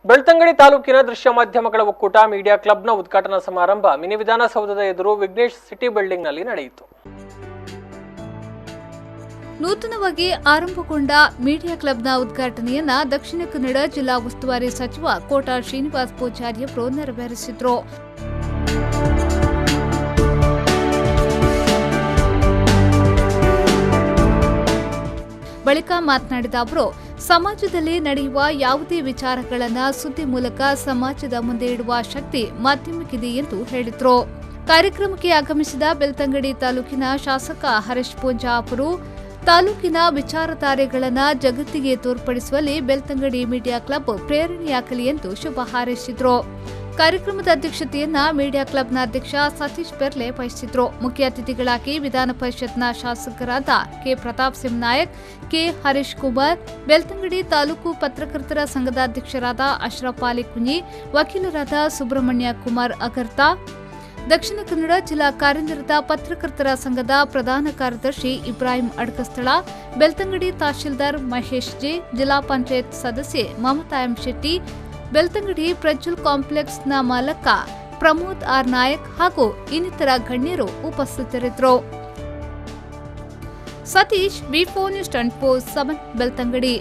ಬೆಳ್ತಂಗಡಿ ತಾಲೂಕಿನ ದೃಶ್ಯ ಮಾಧ್ಯಮಗಳ ಒಕ್ಕೂಟ ಮೀಡಿಯಾ ಕ್ಲಬ್ನ ಉದ್ಘಾಟನಾ ಸಮಾರಂಭ ಮಿನಿ ವಿಧಾನಸೌಧದ ಎದುರು ವಿಘ್ನೇಶ್ ಸಿಟಿ ಬಿಲ್ಡಿಂಗ್ನಲ್ಲಿ ನಡೆಯಿತು. ನೂತನವಾಗಿ ಆರಂಭಗೊಂಡ ಮೀಡಿಯಾ ಕ್ಲಬ್ನ ಉದ್ಘಾಟನೆಯನ್ನ ದಕ್ಷಿಣ ಕನ್ನಡ ಜಿಲ್ಲಾ ಉಸ್ತುವಾರಿ ಸಚಿವ ಕೋಟ ಶ್ರೀನಿವಾಸ್ ಪೂಜಾರಿಯವರು ನೆರವೇರಿಸಿದರು. ಬಳಿಕ ಮಾತನಾಡಿದ ಅವರು, ಸಮಾಜದಲ್ಲಿ ನಡೆಯುವ ಯಾವುದೇ ವಿಚಾರಗಳನ್ನು ಸುದ್ದಿ ಮೂಲಕ ಸಮಾಜದ ಮುಂದೆ ಇಡುವ ಶಕ್ತಿ ಮಾಧ್ಯಮಕ್ಕಿದೆ ಎಂದು ಹೇಳಿದರು. ಕಾರ್ಯಕ್ರಮಕ್ಕೆ ಆಗಮಿಸಿದ ಬೆಳ್ತಂಗಡಿ ತಾಲೂಕಿನ ಶಾಸಕ ಹರೀಶ್ ಪೂಂಜಾ ಅವರು ತಾಲೂಕಿನ ವಿಚಾರಧಾರೆಗಳನ್ನು ಜಗತ್ತಿಗೆ ತೋರ್ಪಡಿಸುವಲ್ಲಿ ಬೆಳ್ತಂಗಡಿ ಮೀಡಿಯಾ ಕ್ಲಬ್ ಪ್ರೇರಣೆಯಾಗಲಿ ಎಂದು ಶುಭ ಹಾರೈಸಿದರು. ಕಾರ್ಯಕ್ರಮದ ಅಧ್ಯಕ್ಷತೆಯನ್ನ ಮೀಡಿಯಾ ಕ್ಲಬ್ನ ಅಧ್ಯಕ್ಷ ಸತೀಶ್ ಪೆರ್ಲೆ ವಹಿಸಿದ್ರು. ಮುಖ್ಯ ಅತಿಥಿಗಳಾಗಿ ವಿಧಾನ ಪರಿಷತ್ನ ಶಾಸಕರಾದ ಕೆ ಪ್ರತಾಪ್ ಸಿಂಗ್ ನಾಯಕ್, ಕೆ ಹರೀಶ್ ಕುಮಾರ್, ಬೆಳ್ತಂಗಡಿ ತಾಲೂಕು ಪತ್ರಕರ್ತರ ಸಂಘದ ಅಧ್ಯಕ್ಷರಾದ ಅಶ್ರಫ್ ಅಲಿ ಕುಂಜಿ, ವಕೀಲರಾದ ಸುಬ್ರಹ್ಮಣ್ಯ ಕುಮಾರ್ ಅಗರ್ತಾ, ದಕ್ಷಿಣ ಕನ್ನಡ ಜಿಲ್ಲಾ ಕಾರ್ಯನಿರತ ಪತ್ರಕರ್ತರ ಸಂಘದ ಪ್ರಧಾನ ಕಾರ್ಯದರ್ಶಿ ಇಬ್ರಾಹಿಂ ಅಡ್ಕಸ್ಥಳ, ಬೆಳ್ತಂಗಡಿ ತಹಶೀಲ್ದಾರ್ ಮಹೇಶ್ ಜಿ, ಜಿಲ್ಲಾ ಪಂಚಾಯತ್ ಸದಸ್ಯೆ ಮಮತಾ ಎಂ ಶೆಟ್ಟಿ, ಬೆಳ್ತಂಗಡಿ ಪ್ರಜ್ವಲ್ ಕಾಂಪ್ಲೆಕ್ಸ್ನ ಮಾಲಕ ಪ್ರಮೋದ್ ಆರ್ ನಾಯಕ್ ಹಾಗೂ ಇನ್ನಿತರ ಗಣ್ಯರು ಉಪಸ್ಥಿತರಿದ್ದರು. ಸತೀಶ್, ವಿ4 ನ್ಯೂಸ್ 24/7 ಬೆಳ್ತಂಗಡಿ.